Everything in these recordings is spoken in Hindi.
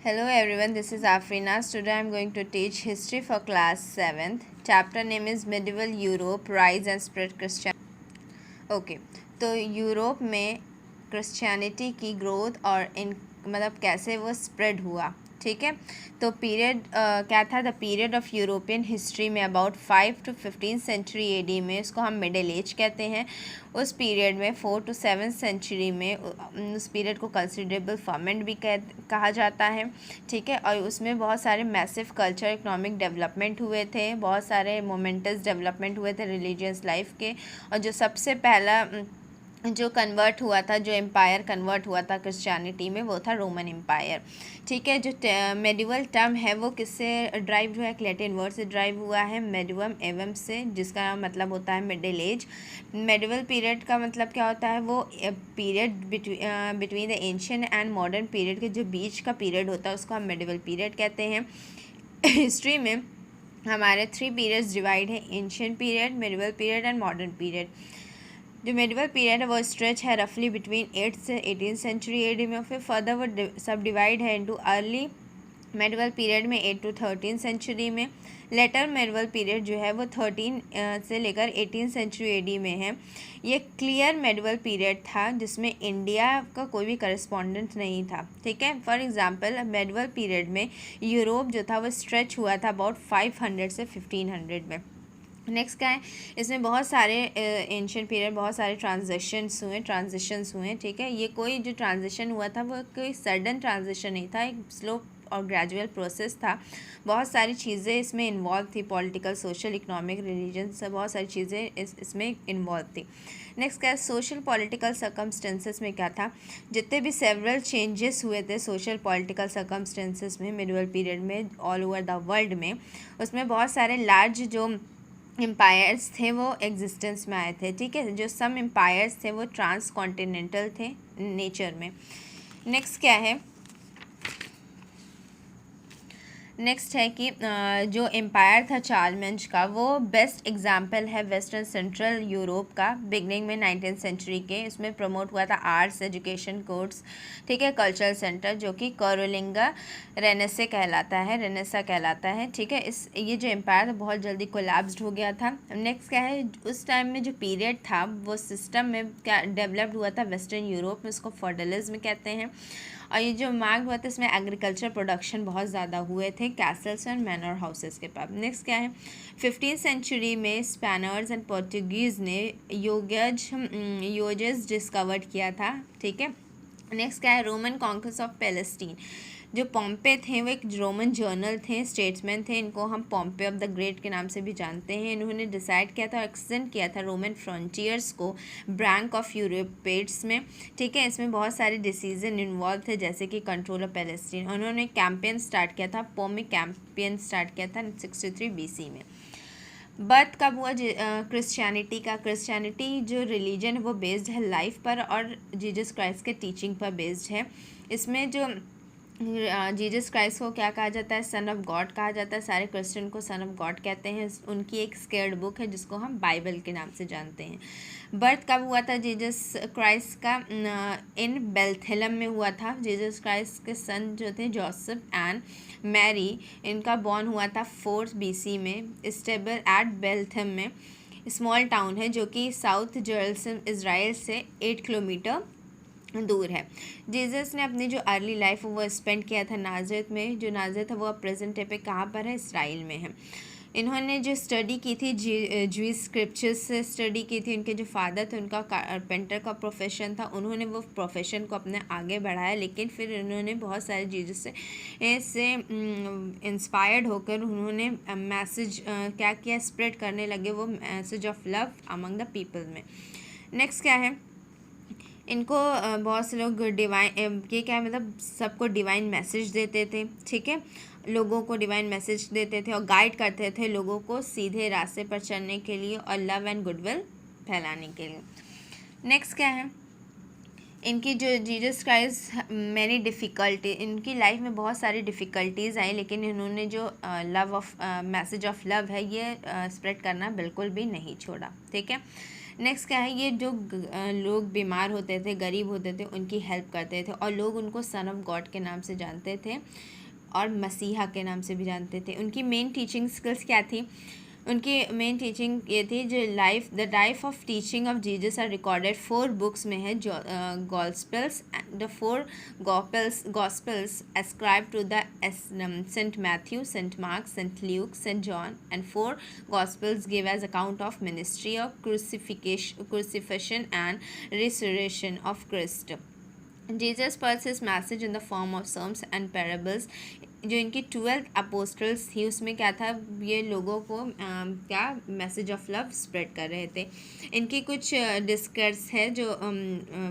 Hello everyone, this is Afrina. Today I am going to teach history for class 7th. Chapter name is Medieval Europe, Rise and Spread Christianity. Okay तो यूरोप में क्रिश्चियनिटी की ग्रोथ और इन मतलब कैसे वो स्प्रेड हुआ, ठीक है। तो पीरियड क्या था, the period of European history में अबाउट 5 to 15 सेंचुरी एडी में, उसको हम मिडिल एज कहते हैं। उस पीरियड में 4 to 7 सेंचुरी में उस पीरियड को कंसिडरेबल फर्मेंट भी कहा जाता है, ठीक है। और उसमें बहुत सारे मैसिव कल्चर इकोनॉमिक डेवलपमेंट हुए थे, बहुत सारे मोमेंटस डेवलपमेंट हुए थे रिलीजियस लाइफ के। और जो सबसे पहला जो कन्वर्ट हुआ था, जो एम्पायर कन्वर्ट हुआ था क्रिश्चियनिटी में, वो था रोमन एम्पायर, ठीक है। जो मेडिवल टर्म है वो किससे ड्राइव हुआ है, लैटिन वर्ड से ड्राइव हुआ है, मेडिवम एवम से, जिसका मतलब होता है मिडिल एज। मेडिवल पीरियड का मतलब क्या होता है, वो period between the ancient and modern period के जो बीच का पीरियड होता है उसको हम मेडिवल पीरियड कहते हैं। हिस्ट्री में हमारे 3 पीरियड्स डिवाइड है, ancient period, medieval period and modern period. जो मेडिवल पीरियड है वो स्ट्रेच है रफली बिटवीन 8th से 18th सेंचुरी एडी में। फिर फर्दर वो सब डिवाइड है इनटू अर्ली मेडिवल पीरियड में 8 to 13 सेंचुरी में। लेटर मेडिवल पीरियड जो है वो 13 से लेकर 18 सेंचुरी एडी में है। ये क्लियर मेडिवल पीरियड था जिसमें इंडिया का कोई भी करस्पॉन्डेंट नहीं था, ठीक है। फॉर एग्जांपल मेडिवल पीरियड में यूरोप जो था वो स्ट्रेच हुआ था अबाउट 500 से 1500 में। नेक्स्ट क्या है, इसमें बहुत सारे एंशिएंट पीरियड बहुत सारे ट्रांजिशंस हुए, ठीक है। ये कोई जो ट्रांजिशन हुआ था वो कोई सडन ट्रांजिशन नहीं था, एक स्लो और ग्रेजुअल प्रोसेस था। बहुत सारी चीज़ें इसमें इन्वॉल्व थी, पॉलिटिकल, सोशल, इकोनॉमिक, रिलीजन, सब बहुत सारी चीज़ें इसमें इन्वॉल्व थी। नेक्स्ट क्या है, सोशल पॉलिटिकल सर्कमस्टेंसेस में क्या था, जितने भी सेवरल चेंजेस हुए थे सोशल पॉलिटिकल सर्कमस्टेंसेस में मिडिवल पीरियड में ऑल ओवर द वर्ल्ड में, उसमें बहुत सारे लार्ज जो एम्पायर्स थे वो एग्जिस्टेंस में आए थे, ठीक है। जो सम एम्पायर्स थे वो ट्रांस कॉन्टिनेंटल थे नेचर में। नेक्स्ट क्या है, नेक्स्ट है कि जो एम्पायर था चार्लमेंज का वो बेस्ट एग्जाम्पल है वेस्टर्न सेंट्रल यूरोप का, बिगनिंग में 19th सेंचुरी के। इसमें प्रमोट हुआ था आर्ट्स, एजुकेशन, कोर्ट्स, ठीक है, कल्चरल सेंटर, जो कि कैरोलिंगा रेनेसा कहलाता है, ठीक है। ये जो एम्पायर था बहुत जल्दी कोलैप्स्ड हो गया था। नेक्स्ट क्या है, उस टाइम में जो पीरियड था वो सिस्टम में क्या डेवलप्ड हुआ था वेस्टर्न यूरोप में, उसको फॉर्डलिज्म कहते हैं। और ये जो मार्ग हुआ था इसमें एग्रीकल्चर प्रोडक्शन बहुत ज़्यादा हुए थे कैसल्स एंड मैनर हाउसेस के पास। नेक्स्ट क्या है, 15th सेंचुरी में स्पेनर्स एंड पोर्टुगीज़ ने योजेस डिस्कवर्ड किया था, ठीक है। नेक्स्ट क्या है, रोमन कॉन्क्वेस्ट ऑफ पैलेस्टीन। जो पॉम्पे थे वो एक रोमन जर्नल थे, स्टेट्समैन थे, इनको हम पॉम्पे ऑफ द ग्रेट के नाम से भी जानते हैं। इन्होंने डिसाइड किया था और एक्सटेंड किया था रोमन फ्रंटियर्स को ब्रैंक ऑफ यूरोपेट्स में, ठीक है। इसमें बहुत सारे डिसीजन इन्वॉल्व थे जैसे कि कंट्रोल ऑफ पैलेस्टीन। उन्होंने कैंपेन स्टार्ट किया था, पोमिक कैंपेन स्टार्ट किया था 63 BC में। बर्थ कब हुआ क्रिश्चियनिटी का, क्रिश्चियनिटी जो रिलीजन है वो बेस्ड है लाइफ पर और जीसस क्राइस्ट के टीचिंग पर बेस्ड है। इसमें जो जीसस क्राइस्ट को क्या कहा जाता है, सन ऑफ गॉड कहा जाता है, सारे क्रिश्चियन को सन ऑफ गॉड कहते हैं। उनकी एक स्केर्ड बुक है जिसको हम बाइबल के नाम से जानते हैं। बर्थ कब हुआ था जीसस क्राइस्ट का, इन बेथलेहम में हुआ था। जीसस क्राइस्ट के सन जो थे जोसेफ एंड मैरी, इनका बॉर्न हुआ था 4th BC में, स्टेबल एट बेथलेहम में, स्मॉल टाउन है जो कि साउथ जेरूसलम इज़राइल से 8 किलोमीटर दूर है। जीसस ने अपनी जो अर्ली लाइफ वो स्पेंड किया था नाजरत में। जो नाजरत है वो अब प्रेजेंट डे पे कहाँ पर है, इसराइल में है। इन्होंने जो स्टडी की थी ज्यूइश स्क्रिप्चर्स से स्टडी की थी। उनके जो फादर थे उनका कारपेंटर का प्रोफेशन था, उन्होंने वो प्रोफेशन को अपने आगे बढ़ाया, लेकिन फिर उन्होंने बहुत सारे जीसस से इंस्पायर्ड होकर उन्होंने मैसेज क्या किया, स्प्रेड करने लगे वो message of love among the people में। नेक्स्ट क्या है, इनको बहुत से लोग डिवाइन ये क्या है मतलब सबको डिवाइन मैसेज देते थे, ठीक है, लोगों को डिवाइन मैसेज देते थे और गाइड करते थे लोगों को सीधे रास्ते पर चलने के लिए और लव एंड गुडविल फैलाने के लिए। नेक्स्ट क्या है, इनकी जो जीसस क्राइस्ट मैनी डिफ़िकल्टी, इनकी लाइफ में बहुत सारी डिफ़िकल्टीज़ आई, लेकिन इन्होंने जो मैसेज ऑफ लव है ये स्प्रेड करना बिल्कुल भी नहीं छोड़ा, ठीक है। नेक्स्ट क्या है, ये जो लोग बीमार होते थे, गरीब होते थे, उनकी हेल्प करते थे और लोग उनको सन ऑफ गॉड के नाम से जानते थे और मसीहा के नाम से भी जानते थे। उनकी मेन टीचिंग स्किल्स क्या थी? उनकी मेन टीचिंग ये थी जो the life of teaching of Jesus are recorded 4 books में है, जो gospels, the 4 gospels ascribed to the St. Matthew, St. Mark, St. Luke, St. John, and 4 gospels give as account of ministry of crucifixion and resurrection of Christ. Jesus spreads his message in the form of sermons and parables. जो इनकी 12 अपोस्टल्स थी उसमें क्या था, ये लोगों को क्या मैसेज ऑफ लव स्प्रेड कर रहे थे। इनकी कुछ डिस्कर्स है जो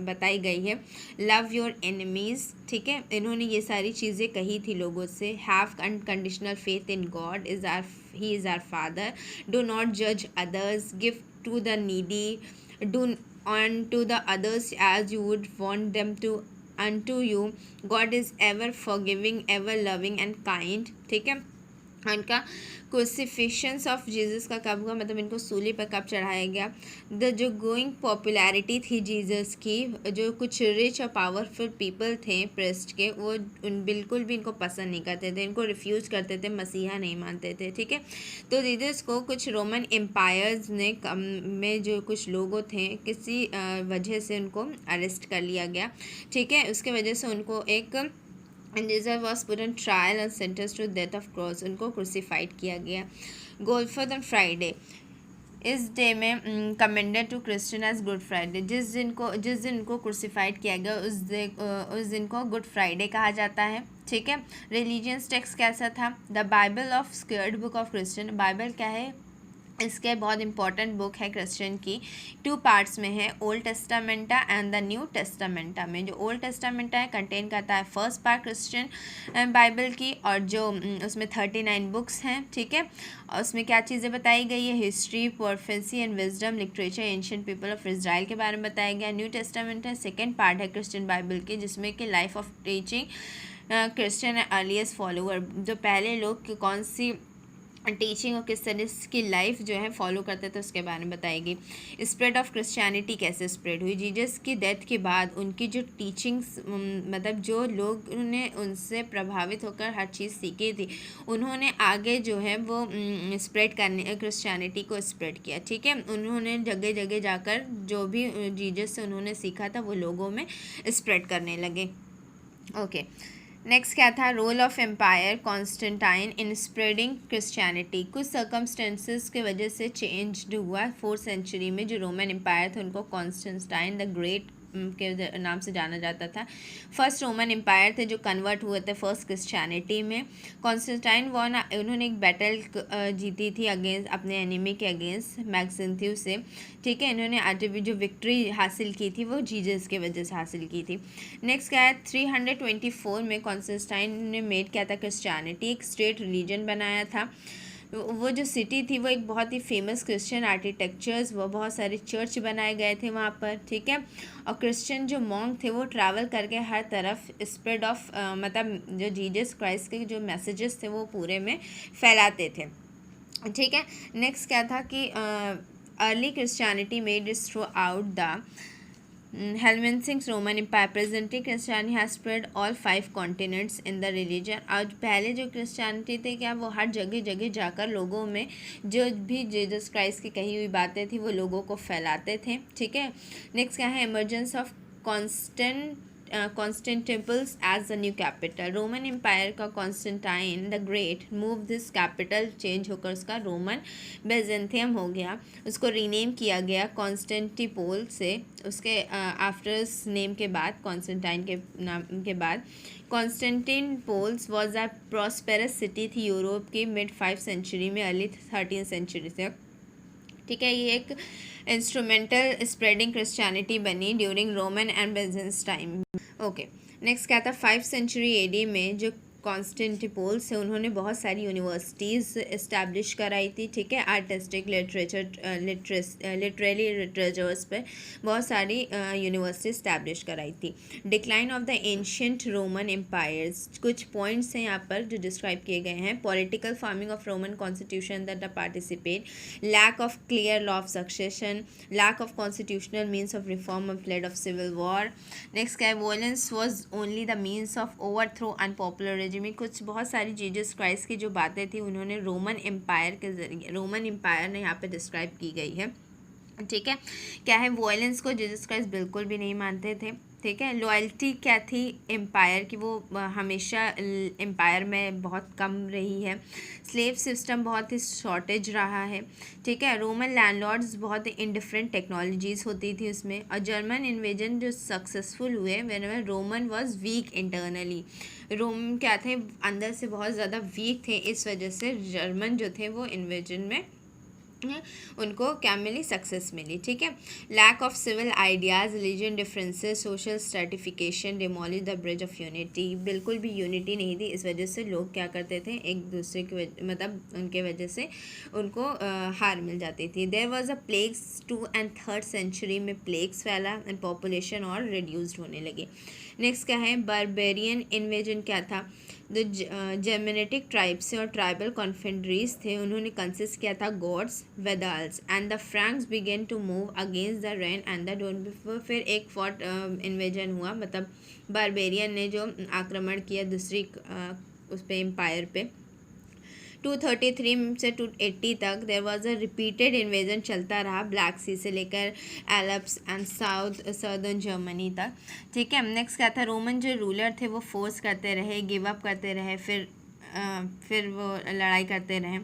बताई गई है। लव योर एनिमीज़, ठीक है, इन्होंने ये सारी चीज़ें कही थी लोगों से। Have unconditional faith in God, he is our father, do not जज others, give to the needy, do unto the others as you would want them to unto you. God is ever forgiving, ever loving and kind, ठीक है। इनका क्रूसिफिक्शंस ऑफ जीसस का कब हुआ, मतलब इनको सूली पर कब चढ़ाया गया। जो गोइंग पॉपुलैरिटी थी जीसस की, जो कुछ रिच और पावरफुल पीपल थे प्रेस्ट के, वो बिल्कुल भी इनको पसंद नहीं करते थे, इनको रिफ्यूज़ करते थे, मसीहा नहीं मानते थे, ठीक है। तो जीसस को कुछ रोमन एम्पायर्स ने में जो कुछ लोगों थे, किसी वजह से उनको अरेस्ट कर लिया गया, ठीक है। उसके वजह से उनको एक and Jesus was put on trial and sentenced to death of cross, उनको क्रूसीफाइड किया गया। गोल्फर्ड ऑन फ्राइडे, इस डे में commended to Christian as Good Friday, जिस दिन को क्रूसीफाइड किया गया उस दिन को गुड फ्राइडे कहा जाता है, ठीक है। रिलीजियस टेक्स्ट कैसा था? The Bible of स्क्योर्ड book of Christian, Bible क्या है? इसके बहुत इंपॉर्टेंट बुक है क्रिश्चियन की, 2 पार्ट्स में है, ओल्ड टेस्टामेंटा एंड द न्यू टेस्टामेंटा में। जो ओल्ड टेस्टामेंटा है कंटेन करता है फर्स्ट पार्ट क्रिश्चियन बाइबल की, और जो उसमें 39 बुक्स हैं, ठीक है। और उसमें क्या चीज़ें बताई गई है? History, prophecy and wisdom, literature, ancient people of Israel के बारे में बताया गया। न्यू टेस्टामेंट है, सेकेंड पार्ट है क्रिश्चियन बाइबल की, जिसमें कि life of teaching Christian earliest follower, जो पहले लोग कौन सी टीचिंग और किस तरह की लाइफ जो है फॉलो करते थे उसके बारे में बताएगी। स्प्रेड ऑफ क्रिश्चियनिटी कैसे स्प्रेड हुई? जीसस की डेथ के बाद उनकी जो टीचिंग्स, मतलब जो लोग उन्होंने उनसे प्रभावित होकर हर चीज़ सीखी थी, उन्होंने आगे जो है वो स्प्रेड करने, क्रिश्चियनिटी को स्प्रेड किया, ठीक है। उन्होंने जगह जगह जाकर जो भी जीसस से उन्होंने सीखा था वो लोगों में स्प्रेड करने लगे। ओके, नेक्स्ट क्या था? Role of empire Constantine in spreading Christianity. कुछ सर्कमस्टेंसेस के वजह से चेंज हुआ 4th सेंचुरी में। जो रोमन एम्पायर थे उनको कॉन्स्टेंटाइन द ग्रेट के नाम से जाना जाता था। फर्स्ट रोमन एम्पायर थे जो कन्वर्ट हुए थे फर्स्ट क्रिश्चियनिटी में। कॉन्स्टेंटाइन उन्होंने एक बैटल जीती थी अगेंस्ट अपने एनिमी के अगेंस्ट मैक्सिंथियू से, ठीक है। इन्होंने आज भी जो विक्ट्री हासिल की थी वो जीसस के वजह से हासिल की थी। नेक्स्ट क्या है? 324 में कॉन्स्टेंटाइन ने मेड क्या था? क्रिश्चियनिटी एक स्टेट रिलीजन बनाया था। वो जो सिटी थी वो एक बहुत ही फेमस क्रिश्चियन आर्किटेक्चर्स, वो बहुत सारे चर्च बनाए गए थे वहाँ पर, ठीक है। और क्रिश्चियन जो मॉन्क थे वो ट्रैवल करके हर तरफ स्प्रेड ऑफ मतलब जो जीसस क्राइस्ट के जो मैसेजेस थे वो पूरे में फैलाते थे, ठीक है। नेक्स्ट क्या था कि early Christianity made it's through out the Hellenistic Roman Empire. Presently Christianity has spread all 5 continents in the religion. आज पहले जो क्रिश्चियनिटी थे क्या वो हर जगह जगह जाकर लोगों में जो भी जीसस क्राइस्ट की कही हुई बातें थी वो लोगों को फैलाते थे, ठीक है। नेक्स्ट क्या है? Emergence of Constantinople as the new capital. Roman Empire का Constantine the great move this capital, change होकर उसका रोमन बेजेंथियम हो गया, उसको रीनेम किया गया कॉन्स्टेंटिपोल से, उसके आफ्टर नेम के बाद, कॉन्स्टेंटाइन के नाम के बाद। Constantinople's was a prosperous city थी यूरोप की मिड 5th सेंचुरी में अर्ली 13th सेंचुरी से, ठीक है। ये एक इंस्ट्रूमेंटल स्प्रेडिंग क्रिश्चियनिटी बनी during Roman and Byzantine time. Okay, next क्या था? 5th सेंचुरी एडी में जो कॉन्स्टेंटिनोपल से उन्होंने बहुत सारी यूनिवर्सिटीज़ इस्टेब्लिश कराई थी, ठीक है। आर्टिस्टिक लिटरेरी लिटरेचर्स पे बहुत सारी यूनिवर्सिटी इस्टेब्लिश कराई थी। Decline of the ancient Roman empires, कुछ पॉइंट्स हैं यहाँ पर जो डिस्क्राइब किए गए हैं। Political farming of Roman constitution that the participate, lack of clear law of succession, lack of constitutional means of reform of flood of civil war. Next क्या है, violence was only the means of overthrow unpopular regime. कुछ बहुत सारी जीसस क्राइस्ट की जो बातें थी उन्होंने रोमन एम्पायर के जरिए, रोमन एम्पायर ने यहाँ पे डिस्क्राइब की गई है, ठीक है। क्या है, वॉयलेंस को जीसस क्राइस्ट बिल्कुल भी नहीं मानते थे, ठीक है। लॉयल्टी क्या थी एम्पायर की, वो हमेशा एम्पायर में बहुत कम रही है। स्लेव सिस्टम बहुत ही शॉर्टेज रहा है, ठीक है। रोमन लैंडलॉर्ड्स बहुत ही इंडिफरेंट टेक्नोलॉजीज़ होती थी उसमें। और जर्मन इन्वेजन जो सक्सेसफुल हुए whenever Roman was weak internally, Rome क्या थे, अंदर से बहुत ज़्यादा वीक थे, इस वजह से जर्मन जो थे वो इन्वेजन में उनको क्या मिली, सक्सेस मिली, ठीक है। Lack of civil ideas, religion differences, social stratification, demolish the bridge of unity, बिल्कुल भी यूनिटी नहीं थी, इस वजह से लोग क्या करते थे, एक दूसरे की मतलब उनके वजह से उनको हार मिल जाती थी। There was a plagues 2 and 3rd century में प्लेग्स फैला एंड पॉपुलेशन और रिड्यूस्ड होने लगे। नेक्स्ट क्या है, बारबेरियन इन्वेजन क्या था, जो जेमेनेटिक ट्राइब से और ट्राइबल कॉन्फेडरीज थे उन्होंने कंसिस्ट किया था Goths, Vandals and the Franks began to move against the Rhine and the Don. फिर एक फॉर्ट इन्वेजन हुआ, मतलब बारबेरियन ने जो आक्रमण किया दूसरी उस पे एम्पायर पे। 233 से 280 तक there was a repeated invasion चलता रहा, ब्लैक सी से लेकर एल्प्स एंड सदर्न जर्मनी तक, ठीक है। नेक्स्ट क्या था, रोमन जो रूलर थे वो फोर्स करते रहे, गिव अप करते रहे, फिर वो लड़ाई करते रहे।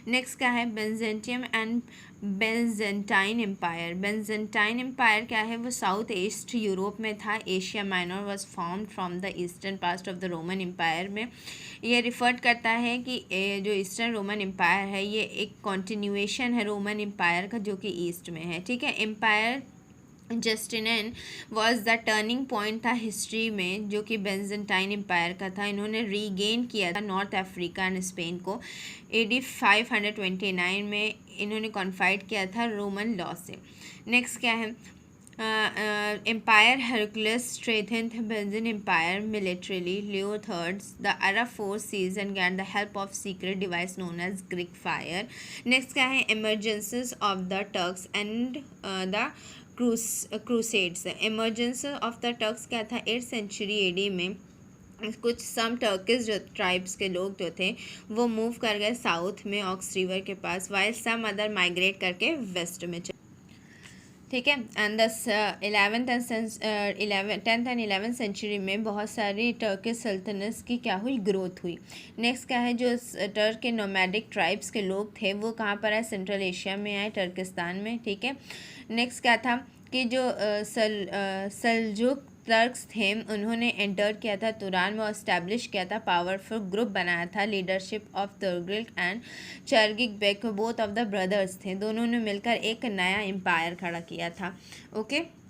नेक्स्ट क्या है, Byzantium and Byzantine empire. Byzantine empire क्या है, वो साउथ ईस्ट यूरोप में था। Asia minor was formed from the eastern part of the Roman empire में। ये रिफर करता है कि जो ईस्टर्न रोमन एम्पायर है ये एक कॉन्टिन्यूएशन है रोमन एम्पायर का जो कि ईस्ट में है, ठीक है। Empire Justinian was the turning point था हिस्ट्री में जो कि बेंजेंटाइन एम्पायर का था। इन्होंने रीगेन किया था नॉर्थ अफ्रीका एंड स्पेन को। AD 529 में इन्होंने कॉन्फाइड किया था रोमन लॉ से। नेक्स्ट क्या है, empire Heraclius strengthened Byzantine empire militarily. Leo third's the Arab force siege and got the help of secret device known as Greek fire. Next क्या है, emergencies of the Turks and the Crusades. Emergence of the Turks क्या था, 8th सेंचुरी AD में कुछ सम टर्किश जो ट्राइब्स के लोग जो थे वो मूव कर गए साउथ में ऑक्स रिवर के पास, वाइल सम अदर माइग्रेट करके वेस्ट में, ठीक है। And the 10th and 11th century में बहुत सारी टर्किश सल्तनत की क्या हुई, ग्रोथ हुई। नेक्स्ट क्या है, जो टर्क के नोमैडिक ट्राइब्स के लोग थे वो कहाँ पर आए, सेंट्रल एशिया में आए, टर्किस्तान में, ठीक है। नेक्स्ट क्या था कि जो सल्जुक टर्क्स थे उन्होंने एंटर किया था तुरान में और इस्टेब्लिश किया था, पावरफुल ग्रुप बनाया था। Leadership of Tughril and Chaghri Beg, both of the brothers थे, दोनों ने मिलकर एक नया एम्पायर खड़ा किया था, ओके।